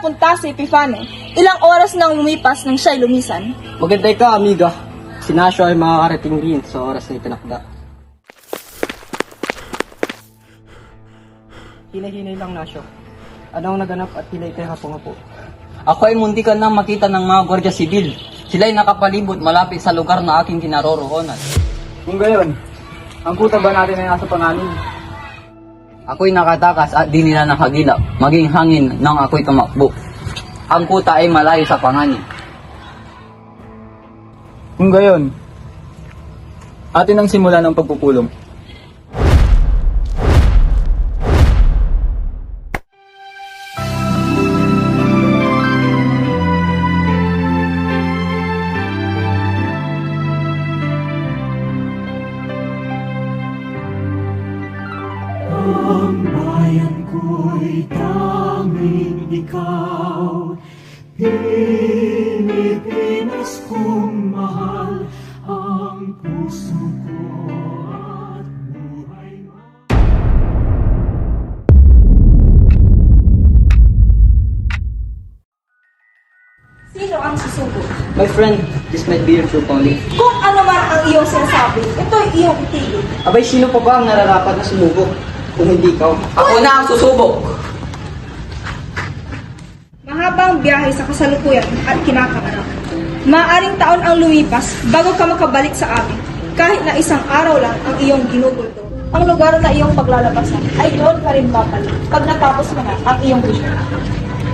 napunta si Epifane? Ilang oras nang lumipas nang siya'y lumisan? Magantay ka, amiga. Si Nasyo ay makakarating din sa oras na itinakda. Hinay-hinay lang, Nasyo. Ano ang naganap at hilay kayo hapo-hapo? Ako ay muntikan nang makita ng mga Gwardiya Sibil. Sila'y nakapalibot malapit sa lugar na aking kinaroroonan. Kung gayon, ang kuta ba natin ay nasa panganin? Ako'y nakatakas at di nila nakagila, maging hangin nang ako'y tumakbo. Ang kuta ay malayo sa panganin. Kung gayon, atin ang simula ng pagpupulong. Ang bayan ko'y tanging ikaw, Pilipinas kong mahal, ang puso ko at buhay mo. Sino ang susuko? My friend, this might be your true calling. Kung ano man ang iyong sinasabi, ito'y iyong itigil. Abay, sino pa ba ang nararapat na sumubok? Kung hindi ikaw. Ako na ang susubok! Mahabang biyahe sa kasalukuyan at kinakaharap. Maaring taon ang lumipas bago ka makabalik sa amin. Kahit na isang araw lang ang iyong ginugulto. Ang lugar na iyong paglalabasan ay doon ka rin babalik pag natapos mo na ang iyong misyon.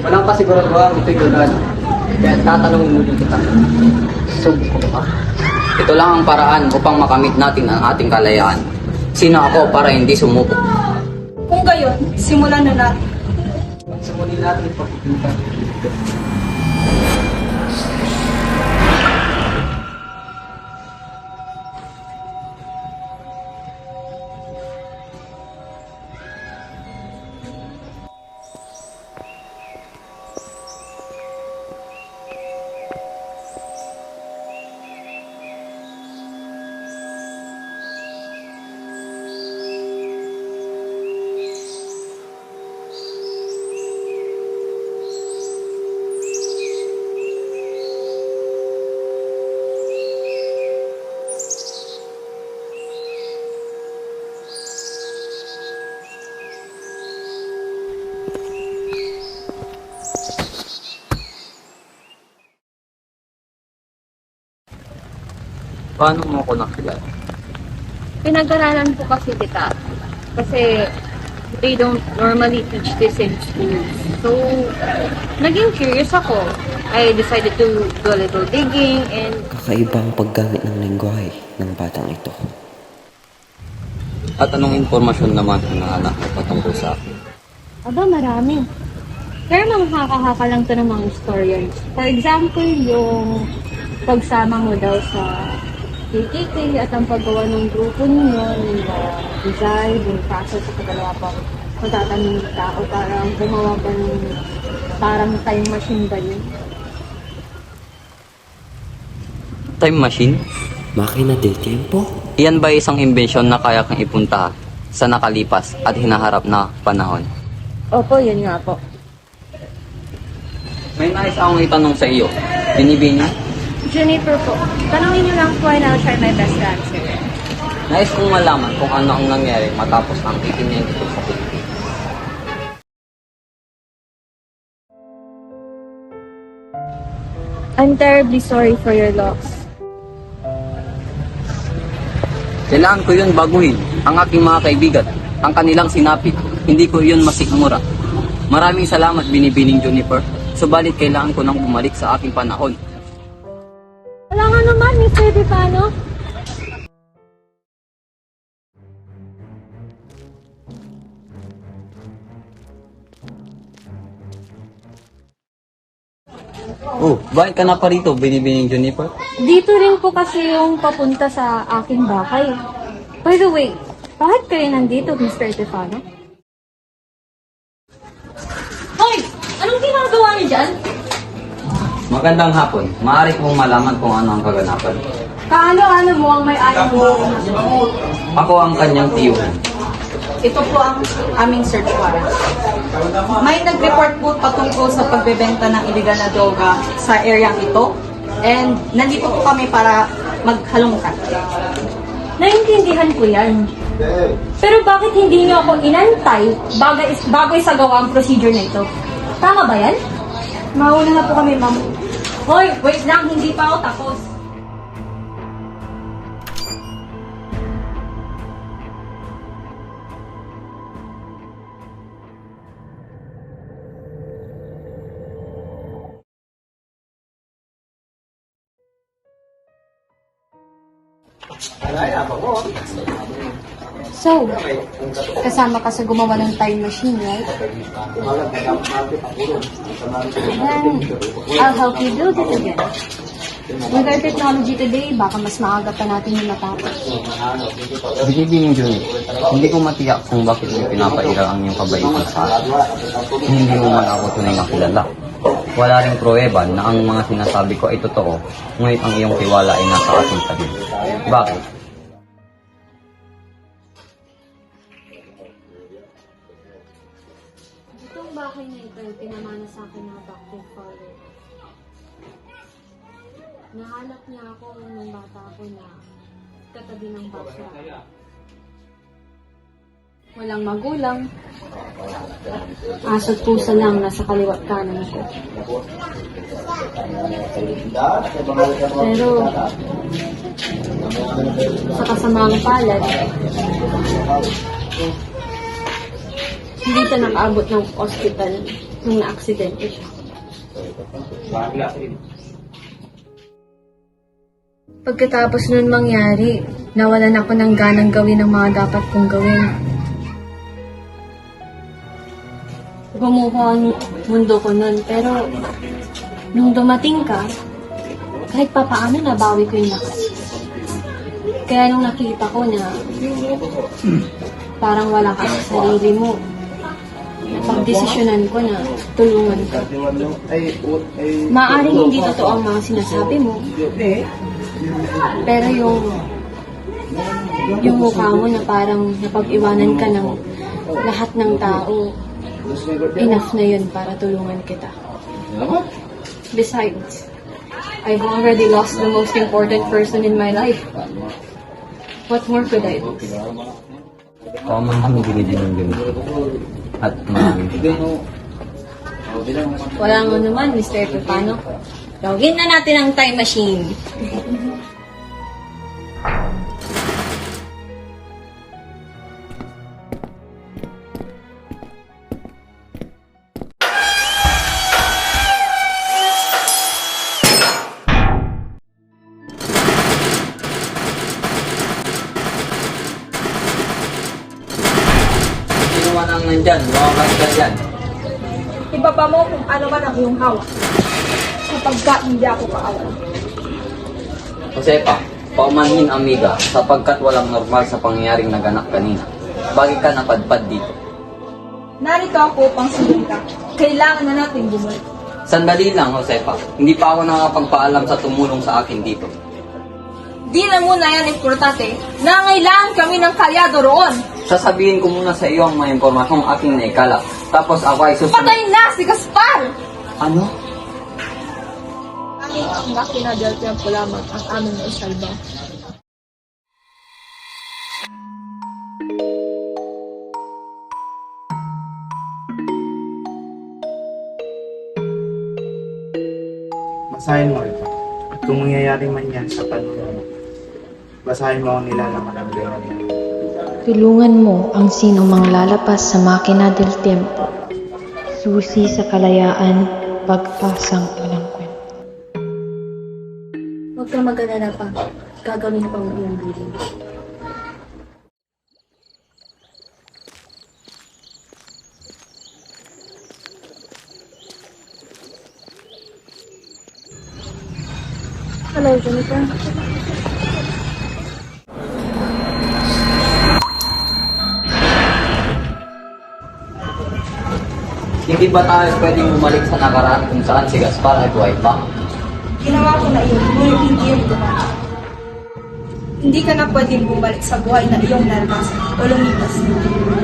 Walang kasiguraduhan ito'y gagana. Kaya tatanungin muli kita. Subok ko ba? Ito lang ang paraan upang makamit natin ang ating kalayaan. Sino ako para hindi sumuko? Kung gayon, simulan na natin. Magsimulin natin ang pagpupinta. Paano mo ako nakilala? Pinag-aralan ko kasi kita. Kasi they don't normally teach this in school. So, naging curious ako. I decided to do a little digging and Kakaiba ang paggamit ng lengguwahe ng batang ito. At anong impormasyon naman ang nahanap mo patungkol sa akin? aba, marami. Pero makakahaka lang to ng mga historians. For example, yung pagsama mo daw sa KKK at ang paggawa ng grupo ninyo, yung design, yung process sa paggawa pa magtatanong ng tao, parang gumawa pa ng parang time machine ba yun? Time machine? Makina del tiempo? Iyan ba isang imbensyon na kaya kang ipunta sa nakalipas at hinaharap na panahon? Opo, yun nga po. May nais akong itanong sa iyo. Binibini? Juniper po, tanongin niyo lang po and I'll try my best to answer it. Nais kong malaman kung ano ang nangyari matapos ang itinyan dito sa Pilipinas. I'm terribly sorry for your loss. Kailangan ko yun baguhin. Ang aking mga kaibigan, ang kanilang sinapit, hindi ko yun masikmura. Maraming salamat, Binibining Juniper. Subalit kailangan ko nang bumalik sa aking panahon. Wala nga naman, Mr. Defano. Oh, bakit ka na pa rito, Binibining Juniper? Dito rin po kasi yung papunta sa aking bahay. By the way, bakit kayo nandito, Mr. Defano? Hoy! Anong ginagawa niyo dyan? Magandang hapon. Maaari kong malaman kung ano ang kaganapan. Kaano-ano mo ang may-ari mo? Ako ang kanyang tiyuhan. Ito po ang aming search warrant. May nag-report po patungkol sa pagbebenta ng illegal na droga sa area ito. And nandito po kami para maghalongkat. Naintindihan ko yan. Pero bakit hindi niyo ako inantay bago isagawa ang procedure na ito? Tama ba yan? Mauna na po kami, ma'am. Hoy, wait lang, hindi pa ako tapos. So, kasama ka sa gumawa ng time machine, right? Then, I'll help you build it again. With our technology today, baka mas maaga pa natin yung matapos. Binibining Juni, hindi ko matiyak kung bakit mo pinapaira ang iyong kabaitan sa akin. Hindi mo man ako tunay na kilala. Wala ring pruweba na ang mga sinasabi ko ay totoo, ngunit ang iyong tiwala ay nasa aking tabi. Bakit? Itong bahay na ito ay pinamana sa akin ng adoptive father. Nahanap niya ako nung bata ako na katabi ng bakla. Walang magulang. Aso't pusa lang nasa kaliwat kanan ko. Pero, sa kasamaang palad, hindi siya nakaabot ng hospital nung na-aksidente siya. Pagkatapos nun mangyari, nawalan ako ng ganang gawin ang mga dapat kong gawin. Gumuho ang mundo ko nun, pero nung dumating ka, kahit papaano nabawi ko yung lakas. Kaya nung nakita ko na parang wala ka sa sarili mo, napagdesisyonan ko na tulungan ka. Maaaring hindi totoo ang mga sinasabi mo, pero yung mukha mo na parang napag-iwanan ka ng lahat ng tao, enough na yun para tulungan kita. Besides, I've already lost the most important person in my life. What more could I do? Pamanhin binibining Juni. At maraming Wala mo naman, Mr. Tupano. Gawin na natin ang time machine. Sino man ang nandyan, makakas ka dyan. Ibaba mo kung ano man ang iyong hawak. Kapag hindi ako kaawan. Josepa, paumanhin amiga, sapagkat walang normal sa pangyayaring naganap kanina. Bakit ka napadpad dito? Narito ako upang sundan ka. Kailangan na natin bumalik. Sandali lang, Josepa. Hindi pa ako nakapagpaalam sa tumulong sa akin dito. Di na muna yan importante. Nangailangan kami ng kalyado roon. Sasabihin ko muna sa iyo ang mga impormasyong aking naikala. Tapos ako ay susunod. Patay na si Gaspar! Ano? Ang makina del tempo lamang ang aming naisalba. Basahin mo ito. At kung mangyayari man yan sa panahon mo, basahin mo ang nilalaman ng Biblia. Tulungan mo ang sinong manglalapas sa makina del tiempo. Susi sa kalayaan, pag-asang walang kwento. Huwag kang mag-alala pa. Gagawin ko ang iyong biling. Hello, Jennifer. Hindi ba tayo pwedeng bumalik sa nakaraan kung saan si Gaspar ay buhay pa? Ginawa ko na iyon, ngunit hindi yun dumaan. Hindi ka na pwedeng bumalik sa buhay na iyong naranasan o lumipas.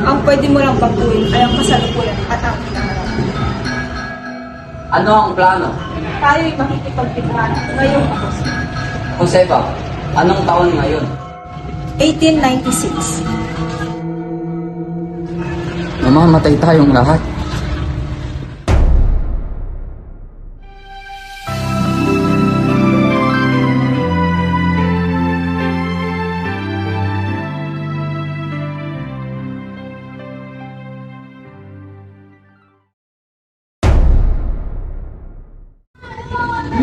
Ang pwede mo lang baguhin ay ang kasalukuyan at ang hinaharap. Ano ang plano? Tayo'y makikipagpitrahan ngayong Agosto. Josefa, anong taon ngayon? 1896. Mamamatay tayong lahat.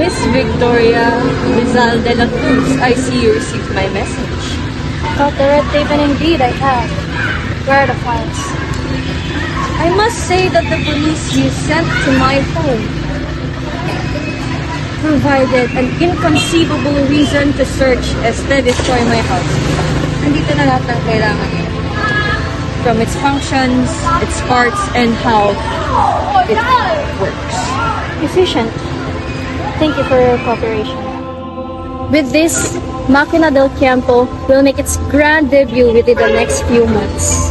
Miss Victoria Rizal de la Cruz, I see you received my message. Got the red tape and indeed I have. Where are the files? I must say that the police you sent to my home provided an inconceivable reason to search and destroy my house. Nandito na lahat ng kailangan niya. From its functions, its parts, and how it works. Efficient. Thank you for your cooperation. With this, Máquina del Tiempo will make its grand debut within the next few months.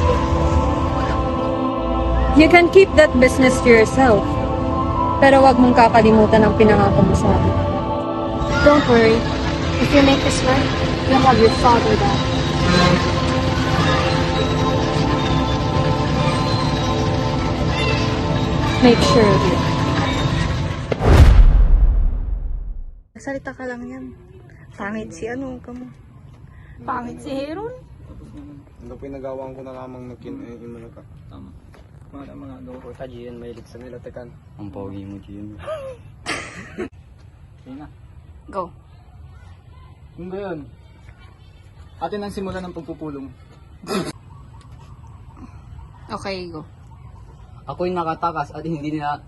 You can keep that business to yourself. Pero wag mong kakalimutan ang pinangako mo sa akin. Don't worry. If you make this work, you'll have your father back. Make sure of it. Salita ka lang yan. Pangit si ano, kamo. Pangit si Heron. Ano pinagawang ko na lamang na kinaiman ka. Tama. Mga gawa ko sa Gian, mahilig sa nila tekan. Ang pogi mo, Gian. Sige na. Go. Kung gayon, atin ang simula ng pagpupulong. Okay, go. Ako'y nakatakas at hindi nila